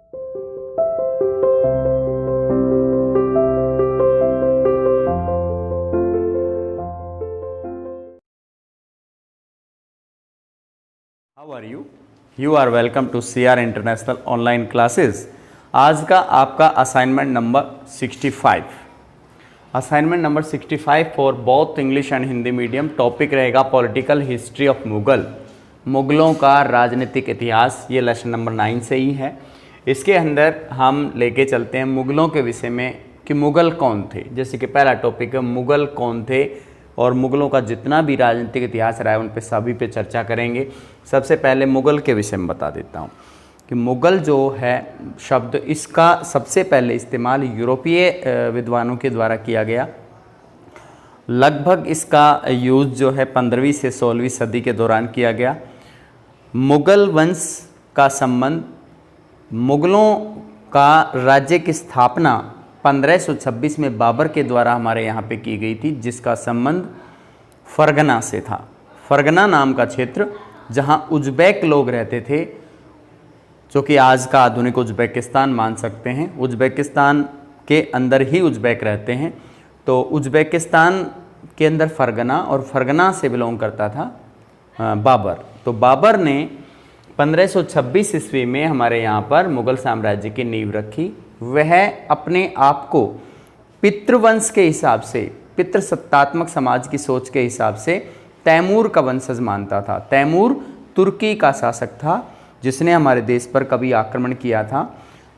How are you? You are welcome to CR international online classes. आज का आपका assignment number 65। Assignment number 65 for both English and Hindi medium. Topic रहेगा political history of Mughal, मुगलों का राजनीतिक इतिहास। ये लेसन नंबर 9 से ही है। इसके अंदर हम लेके चलते हैं मुगलों के विषय में कि मुगल कौन थे। जैसे कि पहला टॉपिक है मुगल कौन थे, और मुगलों का जितना भी राजनीतिक इतिहास रहा है उन पे सभी पे चर्चा करेंगे। सबसे पहले मुगल के विषय में बता देता हूँ कि मुगल जो है शब्द, इसका सबसे पहले इस्तेमाल यूरोपीय विद्वानों के द्वारा किया गया। लगभग इसका यूज़ जो है 15वीं से 16वीं सदी के दौरान किया गया। मुगल वंश का संबंध, मुगलों का राज्य की स्थापना 1526 में बाबर के द्वारा हमारे यहाँ पे की गई थी, जिसका संबंध फरगना से था। फरगना नाम का क्षेत्र जहाँ उज़्बेक लोग रहते थे, जो कि आज का आधुनिक उज़्बेकिस्तान मान सकते हैं। उज़्बेकिस्तान के अंदर ही उज़्बेक रहते हैं, तो उज़्बेकिस्तान के अंदर फरगना, और फरगना से बिलोंग करता था बाबर। तो बाबर ने 1526 ईस्वी में हमारे यहाँ पर मुग़ल साम्राज्य की नींव रखी। वह अपने आप को पितृवंश के हिसाब से, पितृसत्तात्मक समाज की सोच के हिसाब से तैमूर का वंशज मानता था। तैमूर तुर्की का शासक था जिसने हमारे देश पर कभी आक्रमण किया था,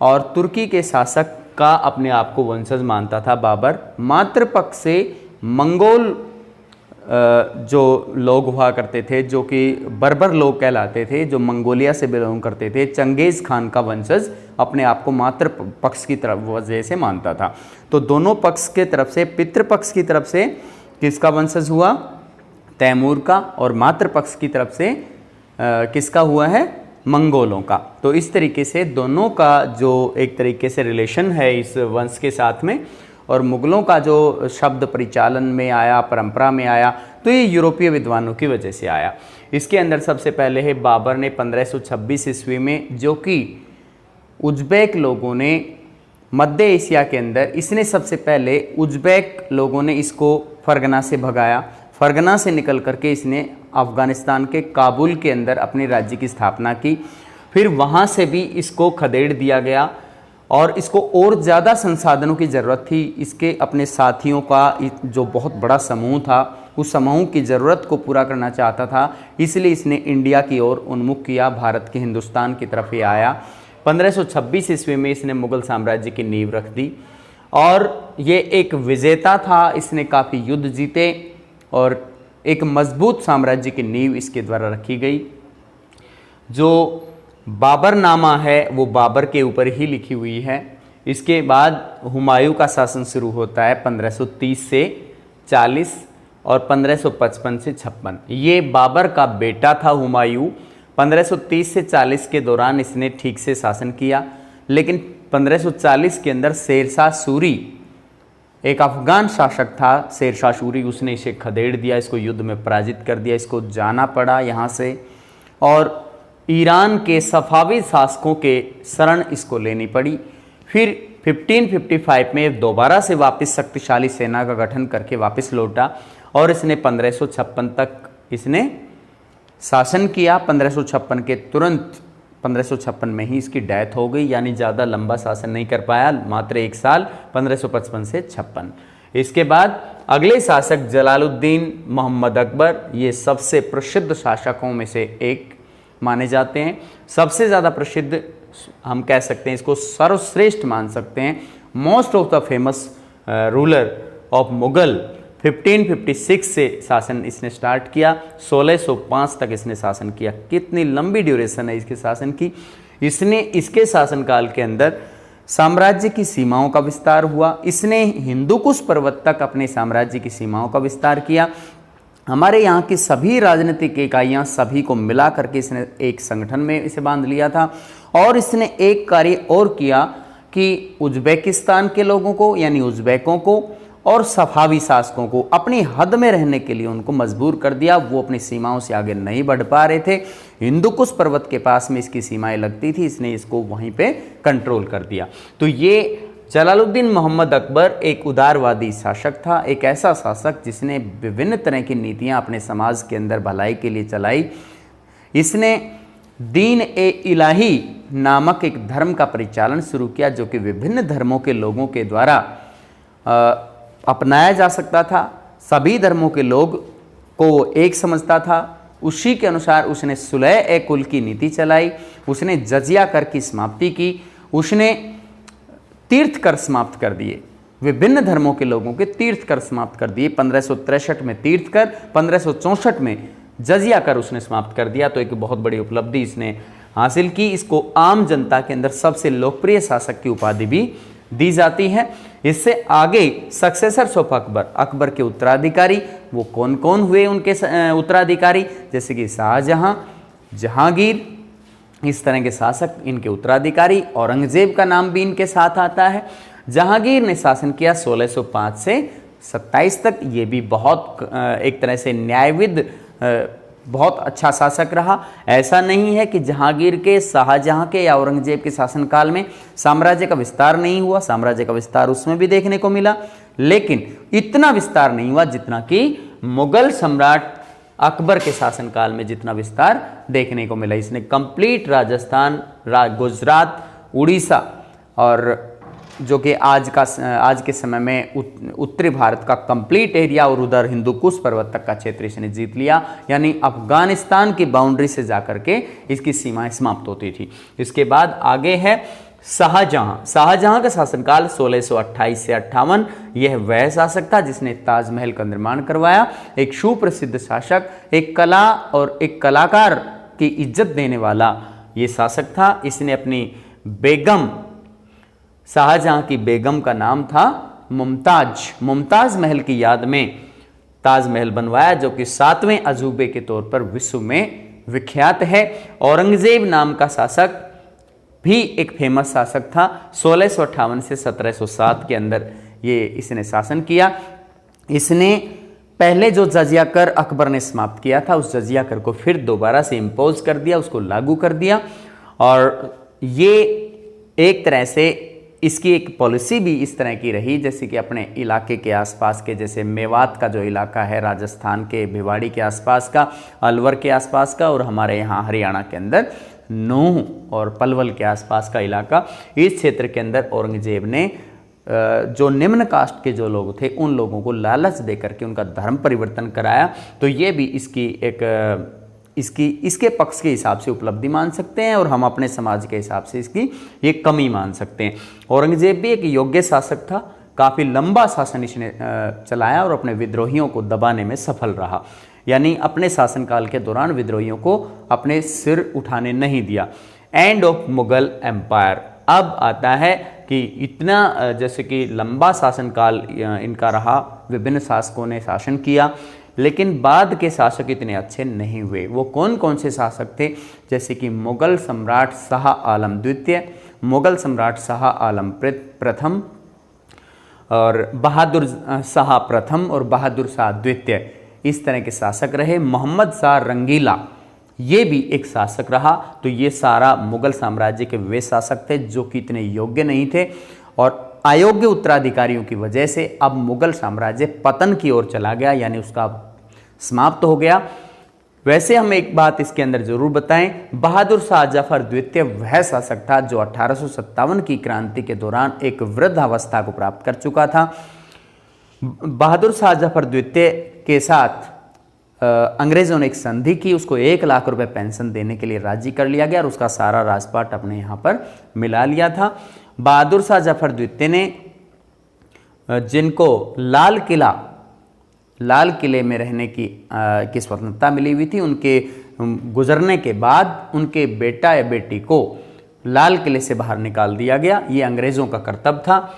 और तुर्की के शासक का अपने आप को वंशज मानता था बाबर। मातृपक्ष से मंगोल जो लोग हुआ करते थे, जो कि बर्बर लोग कहलाते थे, जो मंगोलिया से बिलोंग करते थे, चंगेज़ खान का वंशज अपने आप को मातृ पक्ष की तरफ वजह से मानता था। तो दोनों पक्ष के तरफ से, पितृपक्ष की तरफ से किसका वंशज हुआ? तैमूर का, और मातृपक्ष की तरफ से किसका हुआ है? मंगोलों का। तो इस तरीके से दोनों का जो एक तरीके से रिलेशन है इस वंश के साथ में, और मुगलों का जो शब्द परिचालन में आया, परंपरा में आया, तो ये यूरोपीय विद्वानों की वजह से आया। इसके अंदर सबसे पहले है बाबर ने 1526 ईस्वी में, जो कि उज़्बेक लोगों ने मध्य एशिया के अंदर, इसने सबसे पहले उज़्बेक लोगों ने इसको फरगना से भगाया। फरगना से निकल करके इसने अफ़गानिस्तान के काबुल के अंदर अपने राज्य की स्थापना की। फिर वहाँ से भी इसको खदेड़ दिया गया, और इसको और ज़्यादा संसाधनों की ज़रूरत थी। इसके अपने साथियों का जो बहुत बड़ा समूह था, उस समूह की ज़रूरत को पूरा करना चाहता था, इसलिए इसने इंडिया की ओर उन्मुख किया, भारत के हिंदुस्तान की तरफ ही आया। 1526 ईस्वी में इसने मुग़ल साम्राज्य की नींव रख दी, और ये एक विजेता था। इसने काफ़ी युद्ध जीते, और एक मजबूत साम्राज्य की नींव इसके द्वारा रखी गई। जो बाबरनामा है वो बाबर के ऊपर ही लिखी हुई है। इसके बाद हुमायूं का शासन शुरू होता है 1530 से 40, और 1555 से 56। ये बाबर का बेटा था हुमायूं। 1530 से 40 के दौरान इसने ठीक से शासन किया, लेकिन 1540 के अंदर शेरशाह सूरी, एक अफगान शासक था शेरशाह सूरी, उसने इसे खदेड़ दिया, इसको युद्ध में पराजित कर दिया। इसको जाना पड़ा यहाँ से, और ईरान के सफावी शासकों के शरण इसको लेनी पड़ी। फिर 1555 में दोबारा से वापस शक्तिशाली सेना का गठन करके वापस लौटा, और इसने 1556 तक इसने शासन किया। 1556 के तुरंत 1556 में ही इसकी डेथ हो गई, यानी ज़्यादा लंबा शासन नहीं कर पाया, मात्र 1 साल, 1555 से 56। इसके बाद अगले शासक जलालुद्दीन मोहम्मद अकबर, ये सबसे प्रसिद्ध शासकों में से एक माने जाते हैं। सबसे ज़्यादा प्रसिद्ध हम कह सकते हैं, इसको सर्वश्रेष्ठ मान सकते हैं। Most of the famous ruler of Mughal. 1556 से शासन इसने स्टार्ट किया, 1605 तक इसने शासन किया। कितनी लंबी ड्यूरेशन है इसके शासन की। इसने इसके शासनकाल के अंदर साम्राज्य की सीमाओं का विस्तार हुआ। इसने हिंदुकुश पर्वत तक अपने साम्राज्य की सीमाओं का विस्तार किया। हमारे यहाँ की सभी राजनीतिक इकाइयाँ सभी को मिला करके इसने एक संगठन में इसे बांध लिया था। और इसने एक कार्य और किया कि उज़्बेकिस्तान के लोगों को, यानी उज़्बेकों को, और सफावी शासकों को अपनी हद में रहने के लिए उनको मजबूर कर दिया। वो अपनी सीमाओं से आगे नहीं बढ़ पा रहे थे। हिंदुकुश पर्वत के पास में इसकी सीमाएं लगती थी, इसने इसको वहीं पे कंट्रोल कर दिया। तो ये जलालुद्दीन मोहम्मद अकबर एक उदारवादी शासक था, एक ऐसा शासक जिसने विभिन्न तरह की नीतियां अपने समाज के अंदर भलाई के लिए चलाई। इसने दीन ए इलाही नामक एक धर्म का परिचालन शुरू किया, जो कि विभिन्न धर्मों के लोगों के द्वारा अपनाया जा सकता था। सभी धर्मों के लोग को वो एक समझता था। उसी के अनुसार उसने सुलह ए कुल की नीति चलाई, उसने जजिया कर की समाप्ति की, उसने तीर्थ कर समाप्त कर दिए। विभिन्न धर्मों के लोगों के तीर्थ कर समाप्त कर दिए। 1563 में तीर्थ कर, 1564 में जजिया कर उसने समाप्त कर दिया। तो एक बहुत बड़ी उपलब्धि इसने हासिल की। इसको आम जनता के अंदर सबसे लोकप्रिय शासक की उपाधि भी दी जाती है। इससे आगे सक्सेसर्स ऑफ अकबर, अकबर के उत्तराधिकारी, वो कौन कौन हुए उनके उत्तराधिकारी, जैसे कि शाहजहां, जहांगीर, इस तरह के शासक इनके उत्तराधिकारी। औरंगजेब का नाम भी इनके साथ आता है। जहांगीर ने शासन किया 1605 से 27 तक। ये भी बहुत एक तरह से न्यायविद बहुत अच्छा शासक रहा। ऐसा नहीं है कि जहांगीर के, शाहजहां के या औरंगजेब के शासनकाल में साम्राज्य का विस्तार नहीं हुआ। साम्राज्य का विस्तार उसमें भी देखने को मिला, लेकिन इतना विस्तार नहीं हुआ जितना कि मुगल सम्राट अकबर के शासनकाल में जितना विस्तार देखने को मिला। इसने कंप्लीट राजस्थान, गुजरात, उड़ीसा और जो कि आज के समय में उत्तरी भारत का कंप्लीट एरिया और उधर हिंदुकुश पर्वत तक का क्षेत्र इसने जीत लिया। यानी अफगानिस्तान की बाउंड्री से जाकर के इसकी सीमाएं समाप्त होती थी। इसके बाद आगे है शाहजहां। शाहजहां का शासनकाल 1628 से 58। यह वह शासक था जिसने ताजमहल का निर्माण करवाया। एक सुप्रसिद्ध शासक, एक कला और एक कलाकार की इज्जत देने वाला ये शासक था। इसने अपनी बेगम, शाहजहां की बेगम का नाम था मुमताज। मुमताज महल की याद में ताजमहल बनवाया, जो कि 7वें अजूबे के तौर पर विश्व में विख्यात है। औरंगजेब नाम का शासक भी एक फेमस शासक था। 1658 से 1707 के अंदर ये इसने शासन किया। इसने पहले जो जजिया कर अकबर ने समाप्त किया था, उस जजिया कर को फिर दोबारा से इम्पोज कर दिया, उसको लागू कर दिया। और ये एक तरह से इसकी एक पॉलिसी भी इस तरह की रही, जैसे कि अपने इलाके के आसपास के, जैसे मेवात का जो इलाका है, राजस्थान के भिवाड़ी के आसपास का, अलवर के आसपास का, और हमारे यहाँ हरियाणा के अंदर नूह और पलवल के आसपास का इलाका, इस क्षेत्र के अंदर औरंगजेब ने जो निम्न कास्ट के जो लोग थे उन लोगों को लालच दे करके उनका धर्म परिवर्तन कराया। तो ये भी इसकी एक इसके पक्ष के हिसाब से उपलब्धि मान सकते हैं, और हम अपने समाज के हिसाब से इसकी ये कमी मान सकते हैं। औरंगजेब भी एक योग्य शासक था। काफ़ी लंबा शासन इसने चलाया और अपने विद्रोहियों को दबाने में सफल रहा। यानी अपने शासनकाल के दौरान विद्रोहियों को अपने सिर उठाने नहीं दिया। End of Mughal empire. अब आता है कि इतना जैसे कि लंबा शासनकाल इनका रहा, विभिन्न शासकों ने शासन किया, लेकिन बाद के शासक इतने अच्छे नहीं हुए। वो कौन कौन से शासक थे? जैसे कि मुगल सम्राट शाह आलम द्वितीय, मुगल सम्राट शाह आलम प्रथम, और बहादुर शाह प्रथम और बहादुर शाह द्वितीय, इस तरह के शासक रहे। मोहम्मद शाह रंगीला ये भी एक शासक रहा। तो ये सारा मुगल साम्राज्य के वे शासक थे जो कि इतने योग्य नहीं थे, और अयोग्य उत्तराधिकारियों की वजह से अब मुगल साम्राज्य पतन की ओर चला गया, यानी उसका समाप्त हो गया। वैसे हम एक बात इसके अंदर जरूर बताएं, बहादुर शाह जफर द्वितीय वह शासक था जो 1857 की क्रांति के दौरान एक वृद्धावस्था को प्राप्त कर चुका था। बहादुर शाह जफर द्वितीय के साथ अंग्रेजों ने एक संधि की, उसको 1 लाख रुपए पेंशन देने के लिए राजी कर लिया गया और उसका सारा राजपाट अपने यहाँ पर मिला लिया था। बहादुर शाह जफर द्वितीय ने जिनको लाल किले में रहने की स्वतंत्रता मिली हुई थी, उनके गुजरने के बाद उनके बेटा या बेटी को लाल किले से बाहर निकाल दिया गया। ये अंग्रेज़ों का कर्तव्य था।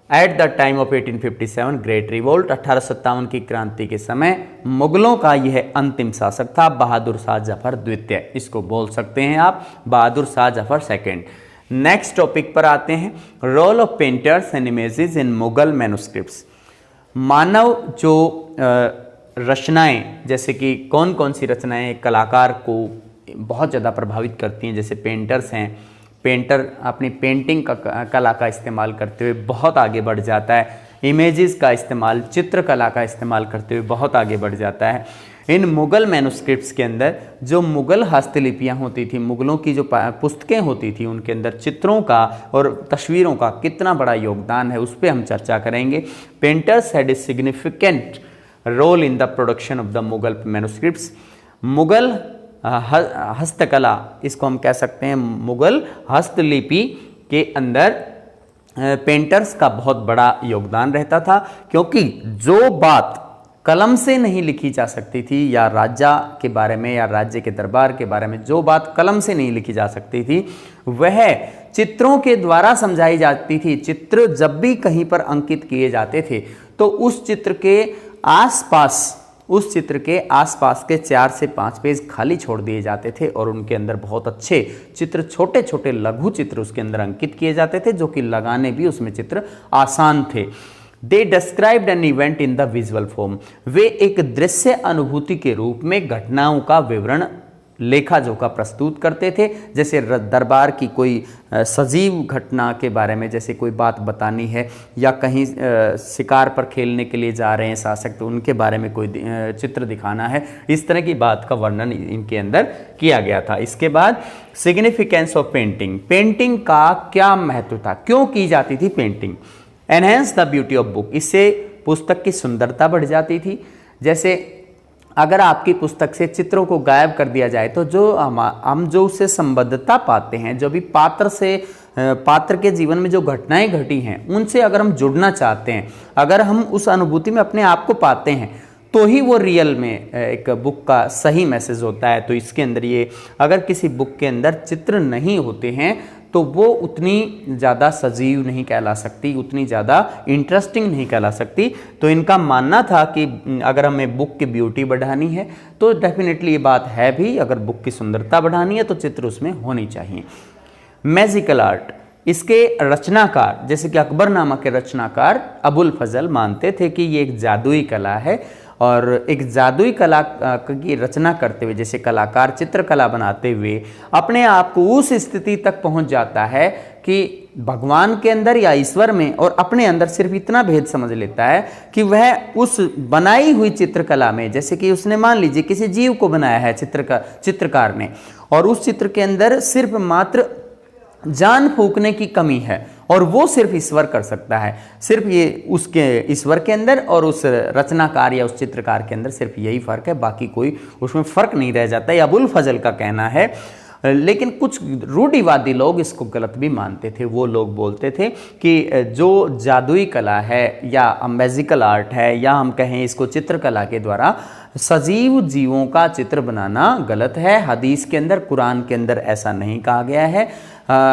At the time of 1857 great revolt, 1857 की क्रांति के समय मुगलों का यह अंतिम शासक था बहादुर शाह जफर द्वितीय। इसको बोल सकते हैं आप Bahadur Shah Zafar second. Next topic पर आते हैं, role of painters and images in Mughal manuscripts. मानव जो रचनाएं, जैसे कि कौन कौन सी रचनाएं कलाकार को बहुत ज़्यादा प्रभावित करती हैं, जैसे पेंटर्स हैं, पेंटर अपनी पेंटिंग का कला का इस्तेमाल करते हुए बहुत आगे बढ़ जाता है, इमेजेस का इस्तेमाल, चित्रकला का इस्तेमाल करते हुए बहुत आगे बढ़ जाता है। इन मुग़ल मैन्युस्क्रिप्ट्स के अंदर जो मुग़ल हस्तलिपियाँ होती थी, मुग़लों की जो पुस्तकें होती थी, उनके अंदर चित्रों का और तस्वीरों का कितना बड़ा योगदान है, उस पर हम चर्चा करेंगे। Painters had a significant role in the production of the Mughal manuscripts. Mughal हस्तकला, इसको हम कह सकते हैं मुग़ल हस्तलिपि के अंदर पेंटर्स का बहुत बड़ा योगदान रहता था, क्योंकि जो बात कलम से नहीं लिखी जा सकती थी, या राजा के बारे में या राज्य के दरबार के बारे में जो बात कलम से नहीं लिखी जा सकती थी, वह चित्रों के द्वारा समझाई जाती थी। चित्र जब भी कहीं पर अंकित किए जाते थे तो उस चित्र के आसपास के 4 से 5 पेज खाली छोड़ दिए जाते थे और उनके अंदर बहुत अच्छे चित्र, छोटे छोटे लघु चित्र उसके अंदर अंकित किए जाते थे, जो कि लगाने भी उसमें चित्र आसान थे। They described an event in the visual form. वे एक दृश्य अनुभूति के रूप में घटनाओं का विवरण लेखा जोखा प्रस्तुत करते थे। जैसे दरबार की कोई सजीव घटना के बारे में, जैसे कोई बात बतानी है, या कहीं शिकार पर खेलने के लिए जा रहे हैं शासक, तो उनके बारे में कोई चित्र दिखाना है, इस तरह की बात का वर्णन इनके अंदर किया गया था। इसके बाद सिग्निफिकेंस ऑफ पेंटिंग। पेंटिंग का क्या महत्व था, क्यों की जाती थी painting? Enhance the beauty of book. इससे पुस्तक की सुंदरता बढ़ जाती थी। जैसे अगर आपकी पुस्तक से चित्रों को गायब कर दिया जाए तो जो हम जो उससे संबद्धता पाते हैं, जो भी पात्र के जीवन में जो घटनाएं घटी हैं, उनसे अगर हम जुड़ना चाहते हैं, अगर हम उस अनुभूति में अपने आप को पाते हैं, तो ही वो रियल में एक बुक का सही मैसेज होता है। तो इसके अंदर ये, अगर किसी बुक के अंदर चित्र नहीं होते हैं तो वो उतनी ज़्यादा सजीव नहीं कहला सकती, उतनी ज़्यादा इंटरेस्टिंग नहीं कहला सकती। तो इनका मानना था कि अगर हमें बुक की ब्यूटी बढ़ानी है तो डेफिनेटली ये बात है भी, अगर बुक की सुंदरता बढ़ानी है तो चित्र उसमें होनी चाहिए। Magical art. इसके रचनाकार, जैसे कि अकबरनामा के रचनाकार अबुल फजल मानते थे कि ये एक जादुई कला है, और एक जादुई कला की रचना करते हुए, जैसे कलाकार चित्रकला बनाते हुए अपने आप को उस स्थिति तक पहुंच जाता है कि भगवान के अंदर या ईश्वर में और अपने अंदर सिर्फ इतना भेद समझ लेता है कि वह उस बनाई हुई चित्रकला में, जैसे कि उसने मान लीजिए किसी जीव को बनाया है चित्रकार ने, और उस चित्र के अंदर सिर्फ मात्र जान फूंकने की कमी है, और वो सिर्फ ईश्वर कर सकता है। सिर्फ ये उसके ईश्वर के अंदर और उस रचनाकार या उस चित्रकार के अंदर सिर्फ यही फर्क है, बाकी कोई उसमें फर्क नहीं रह जाता। ये अबुल फजल का कहना है। लेकिन कुछ रूढ़िवादी लोग इसको गलत भी मानते थे। वो लोग बोलते थे कि जो जादुई कला है या मैजिकल आर्ट है, या हम कहें इसको चित्रकला के द्वारा सजीव जीवों का चित्र बनाना गलत है। हदीस के अंदर, कुरान के अंदर ऐसा नहीं कहा गया है।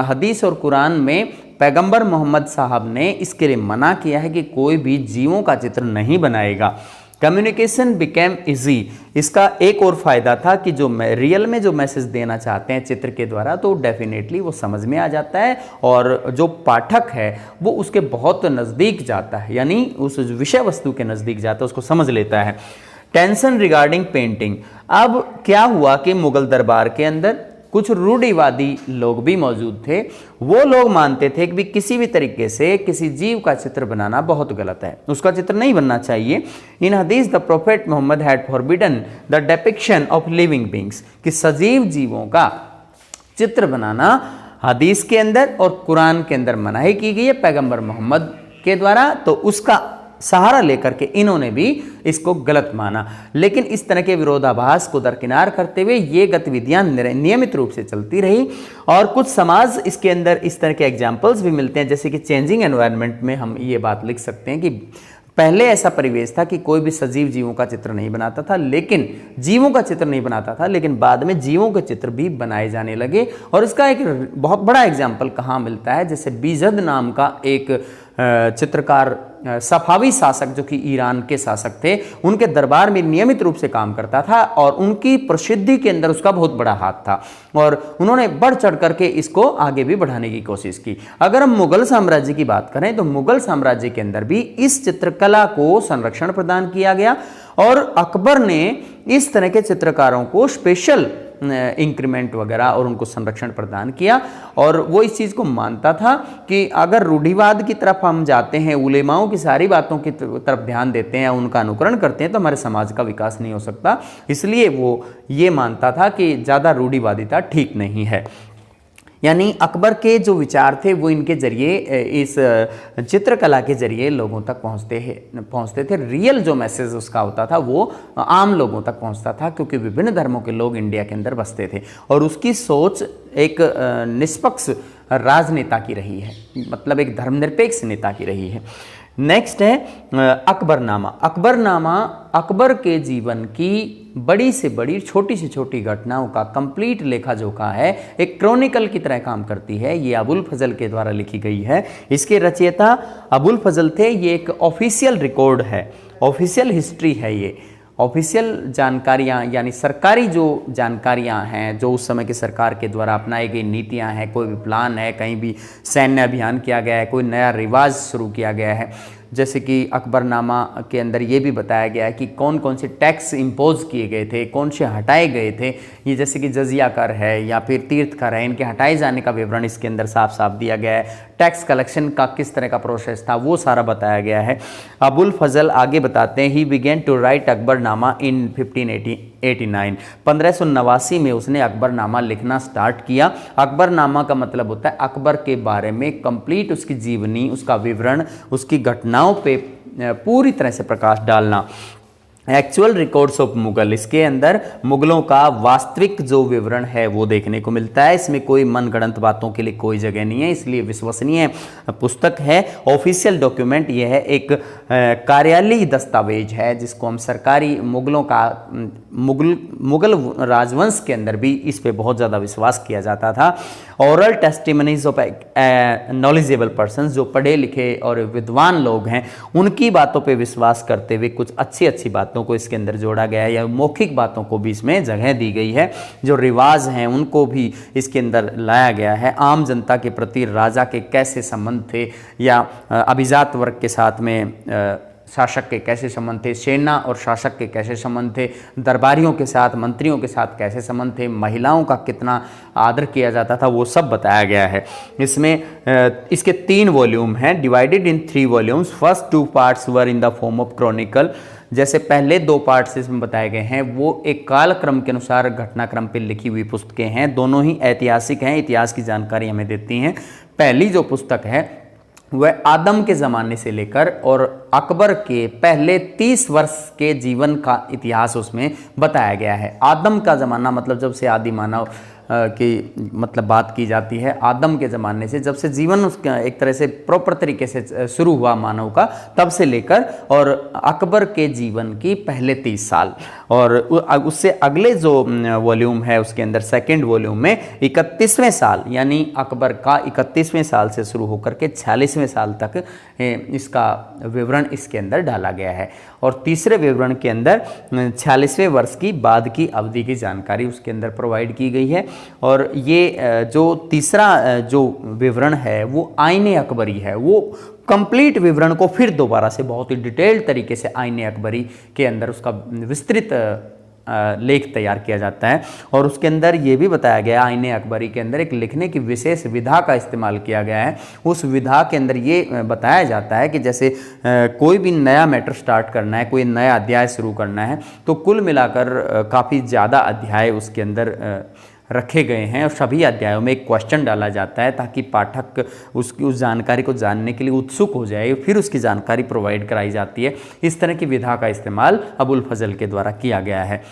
हदीस और कुरान में पैगंबर मोहम्मद साहब ने इसके लिए मना किया है कि कोई भी जीवों का चित्र नहीं बनाएगा। Communication became easy. इसका एक और फ़ायदा था कि जो रियल में जो मैसेज देना चाहते हैं चित्र के द्वारा, तो डेफिनेटली वो समझ में आ जाता है, और जो पाठक है वो उसके बहुत नज़दीक जाता है, यानी उस विषय वस्तु के नज़दीक जाता है, उसको समझ लेता है। Tension regarding painting. अब क्या हुआ कि मुग़ल दरबार के अंदर कुछ रूढ़िवादी लोग भी मौजूद थे। वो लोग मानते थे कि भी किसी भी तरीके से किसी जीव का चित्र बनाना बहुत गलत है, उसका चित्र नहीं बनना चाहिए। In hadith the prophet Mohammad had forbidden the depiction of living beings, कि सजीव जीवों का चित्र बनाना हदीस के अंदर और कुरान के अंदर मनाही की गई है पैगंबर मोहम्मद के द्वारा। तो उसका सहारा लेकर के इन्होंने भी इसको गलत माना। लेकिन इस तरह के विरोधाभास को दरकिनार करते हुए ये गतिविधियां नियमित रूप से चलती रही, और कुछ समाज इसके अंदर इस तरह के एग्जाम्पल्स भी मिलते हैं। जैसे कि चेंजिंग एनवायरनमेंट में हम ये बात लिख सकते हैं कि पहले ऐसा परिवेश था कि कोई भी सजीव जीवों का चित्र नहीं बनाता था, लेकिन जीवों का चित्र नहीं बनाता था, लेकिन बाद में जीवों के चित्र भी बनाए जाने लगे। और इसका एक बहुत बड़ा एग्जाम्पल कहाँ मिलता है, जैसे बीजद नाम का एक चित्रकार सफावी शासक जो कि ईरान के शासक थे, उनके दरबार में नियमित रूप से काम करता था और उनकी प्रसिद्धि के अंदर उसका बहुत बड़ा हाथ था और उन्होंने बढ़ चढ़ करके इसको आगे भी बढ़ाने की कोशिश की। अगर हम मुगल साम्राज्य की बात करें तो मुगल साम्राज्य के अंदर भी इस चित्रकला को संरक्षण प्रदान किया गया और अकबर ने इस तरह के चित्रकारों को स्पेशल इंक्रीमेंट वगैरह और उनको संरक्षण प्रदान किया और वो इस चीज़ को मानता था कि अगर रूढ़िवाद की तरफ हम जाते हैं, उलेमाओं की सारी बातों की तरफ ध्यान देते हैं, उनका अनुकरण करते हैं तो हमारे समाज का विकास नहीं हो सकता। इसलिए वो ये मानता था कि ज़्यादा रूढ़िवादिता ठीक नहीं है। यानी अकबर के जो विचार थे वो इनके जरिए, इस चित्रकला के जरिए लोगों तक पहुंचते थे। रियल जो मैसेज उसका होता था वो आम लोगों तक पहुंचता था, क्योंकि विभिन्न धर्मों के लोग इंडिया के अंदर बसते थे और उसकी सोच एक निष्पक्ष राजनेता की रही है, मतलब एक धर्मनिरपेक्ष नेता की रही है। नेक्स्ट है अकबरनामा। अकबरनामा अकबर के जीवन की बड़ी से बड़ी, छोटी से छोटी घटनाओं का कंप्लीट लेखा जोखा है, एक क्रॉनिकल की तरह काम करती है। ये अबुल फजल के द्वारा लिखी गई है। इसके रचयिता अबुल फजल थे। ये एक ऑफिशियल रिकॉर्ड है, ऑफिशियल हिस्ट्री है। ये ऑफिशियल जानकारियाँ यानी सरकारी जो जानकारियाँ हैं, जो उस समय की सरकार के द्वारा अपनाई गई नीतियाँ हैं, कोई भी प्लान है, कहीं भी सैन्य अभियान किया गया है, कोई नया रिवाज शुरू किया गया है। जैसे कि अकबरनामा के अंदर ये भी बताया गया है कि कौन कौन से टैक्स इम्पोज किए गए थे, कौन से हटाए गए थे। ये जैसे कि जजिया कर है या फिर तीर्थ कर है, इनके हटाए जाने का विवरण इसके अंदर साफ साफ दिया गया है। टैक्स कलेक्शन का किस तरह का प्रोसेस था वो सारा बताया गया है। अबुल फजल आगे बताते हैं, he began to write Akbarnama in 1589। 1589 में उसने अकबरनामा लिखना स्टार्ट किया। अकबरनामा का मतलब होता है अकबर के बारे में कंप्लीट उसकी जीवनी, उसका विवरण, उसकी घटनाओं पे पूरी तरह से प्रकाश डालना। एक्चुअल रिकॉर्ड्स ऑफ मुगल, इसके अंदर मुगलों का वास्तविक जो विवरण है वो देखने को मिलता है। इसमें कोई मनगढ़ंत बातों के लिए कोई जगह नहीं है, इसलिए विश्वसनीय पुस्तक है। ऑफिशियल डॉक्यूमेंट ये है, एक कार्यालयी दस्तावेज है जिसको हम सरकारी मुगलों का मुगल राजवंश के अंदर भी इस पे बहुत ज़्यादा विश्वास किया जाता था। Oral testimonies of knowledgeable person, जो पढ़े लिखे और विद्वान लोग हैं, उनकी बातों पे विश्वास करते हुए कुछ अच्छी अच्छी बातों को इसके अंदर जोड़ा गया है, या मौखिक बातों को भी इसमें जगह दी गई है। जो रिवाज हैं उनको भी इसके अंदर लाया गया है। आम जनता के प्रति राजा के कैसे संबंध थे, या अभिजात वर्ग के साथ में शासक के कैसे संबंध थे, सेना और शासक के कैसे संबंध थे, दरबारियों के साथ, मंत्रियों के साथ कैसे संबंध थे, महिलाओं का कितना आदर किया जाता था, वो सब बताया गया है। इसमें इसके 3 वॉल्यूम हैं, divided in 3 volumes. First 2 parts were in the form of Chronicle. जैसे पहले 2 पार्ट्स इसमें बताए गए हैं वो एक कालक्रम के अनुसार घटनाक्रम पर लिखी हुई पुस्तकें हैं। दोनों ही ऐतिहासिक हैं, इतिहास की जानकारी हमें देती हैं। पहली जो पुस्तक है वह आदम के ज़माने से लेकर और अकबर के पहले 30 वर्ष के जीवन का इतिहास उसमें बताया गया है। आदम का ज़माना मतलब जब से आदि मानव की मतलब बात की जाती है, आदम के ज़माने से, जब से जीवन उसका एक तरह से प्रॉपर तरीके से शुरू हुआ मानव का, तब से लेकर और अकबर के जीवन की पहले 30 साल। और उससे अगले जो वॉल्यूम है उसके अंदर सेकंड वॉल्यूम में 31वें साल, यानी अकबर का 31वें साल से शुरू होकर के 46वें साल तक इसका विवरण इसके अंदर डाला गया है। और तीसरे विवरण के अंदर 46वें वर्ष की बाद की अवधि की जानकारी उसके अंदर प्रोवाइड की गई है। और ये जो तीसरा जो विवरण है वो आईने अकबरी है। वो कंप्लीट विवरण को फिर दोबारा से बहुत ही डिटेल्ड तरीके से आईने अकबरी के अंदर उसका विस्तृत लेख तैयार किया जाता है। और उसके अंदर ये भी बताया गया, आईने अकबरी के अंदर एक लिखने की विशेष विधा का इस्तेमाल किया गया है। उस विधा के अंदर ये बताया जाता है कि जैसे कोई भी नया मैटर स्टार्ट करना है, कोई नया अध्याय शुरू करना है, तो कुल मिलाकर काफ़ी ज़्यादा अध्याय उसके अंदर रखे गए हैं और सभी अध्यायों में एक क्वेश्चन डाला जाता है ताकि पाठक उस जानकारी को जानने के लिए उत्सुक हो जाए, फिर उसकी जानकारी प्रोवाइड कराई जाती है। इस तरह की विधा का इस्तेमाल अबुल फजल के द्वारा किया गया है।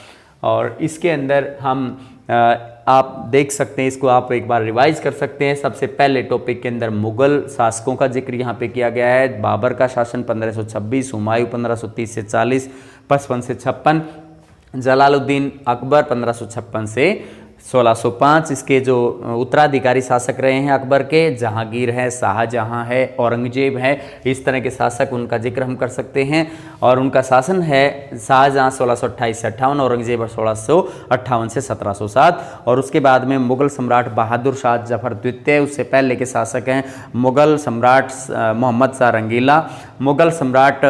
और इसके अंदर हम आप देख सकते हैं, इसको आप एक बार रिवाइज कर सकते हैं। सबसे पहले टॉपिक के अंदर मुगल शासकों का जिक्र यहाँ पे किया गया है। बाबर का शासन 1526, हुमायूं 1530 से 40, 55 से 56, जलालुद्दीन अकबर 1556 से 1605 इसके जो उत्तराधिकारी शासक रहे हैं अकबर के, जहांगीर है, शाहजहां है, औरंगजेब है, इस तरह के शासक उनका जिक्र हम कर सकते हैं। और उनका शासन है शाहजहां 1628 से 58, औरंगजेब 1658 से 1707। और उसके बाद में मुगल सम्राट बहादुर शाह जफर द्वितीय, उससे पहले के शासक हैं मुगल सम्राट मोहम्मद शाह रंगीला, मुगल सम्राट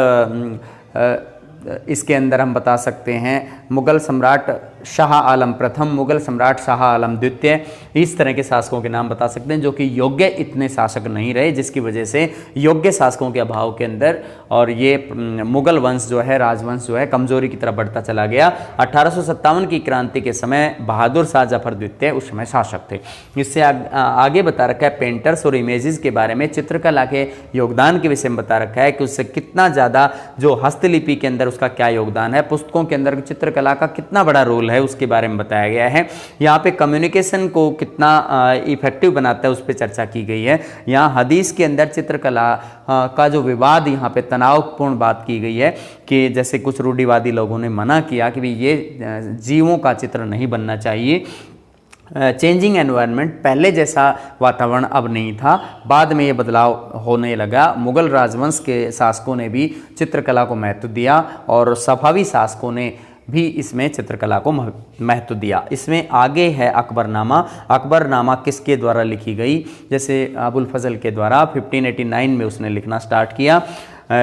इसके अंदर हम बता सकते हैं मुगल सम्राट शाह आलम प्रथम, मुगल सम्राट शाह आलम द्वितीय, इस तरह के शासकों के नाम बता सकते हैं जो कि योग्य इतने शासक नहीं रहे, जिसकी वजह से योग्य शासकों के अभाव के अंदर और ये मुगल वंश जो है, राजवंश जो है, कमजोरी की तरफ बढ़ता चला गया। 1857 की क्रांति के समय बहादुर शाह जफर द्वितीय उस समय शासक थे। इससे आगे बता रखा है पेंटर्स और इमेजेस के बारे में, चित्रकला के योगदान के विषय में बता रखा है कि उससे कितना ज़्यादा जो हस्तलिपि के अंदर उसका क्या योगदान है, पुस्तकों के अंदर चित्रकला का कितना बड़ा रोल है, उसके बारे में बताया गया है। यहाँ पे कम्युनिकेशन को कितना इफेक्टिव बनाता है उस पर चर्चा की गई है। यहाँ हदीस के अंदर चित्रकला का जो विवाद, यहाँ पे तनावपूर्ण बात की गई है कि जैसे कुछ रूढ़िवादी लोगों ने मना किया कि ये जीवों का चित्र नहीं बनना चाहिए। चेंजिंग एनवायरनमेंट, पहले जैसा वातावरण अब नहीं था, बाद में ये बदलाव होने लगा। मुगल राजवंश के शासकों ने भी चित्रकला को महत्व दिया और सफावी शासकों ने भी इसमें चित्रकला को महत्व दिया। इसमें आगे है अकबरनामा। अकबरनामा किसके द्वारा लिखी गई? जैसे अबुल फजल के द्वारा 1589 में उसने लिखना स्टार्ट किया।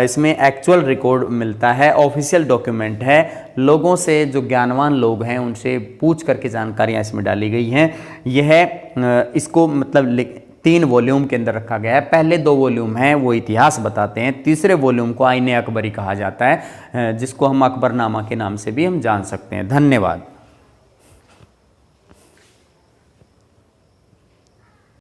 इसमें एक्चुअल रिकॉर्ड मिलता है, ऑफिशियल डॉक्यूमेंट है, लोगों से जो ज्ञानवान लोग हैं उनसे पूछ करके जानकारियाँ इसमें डाली गई हैं। यह इसको मतलब 3 वॉल्यूम के अंदर रखा गया है। पहले 2 वॉल्यूम हैं वो इतिहास बताते हैं, तीसरे वॉल्यूम को आईने अकबरी कहा जाता है, जिसको हम अकबरनामा के नाम से भी हम जान सकते हैं। धन्यवाद।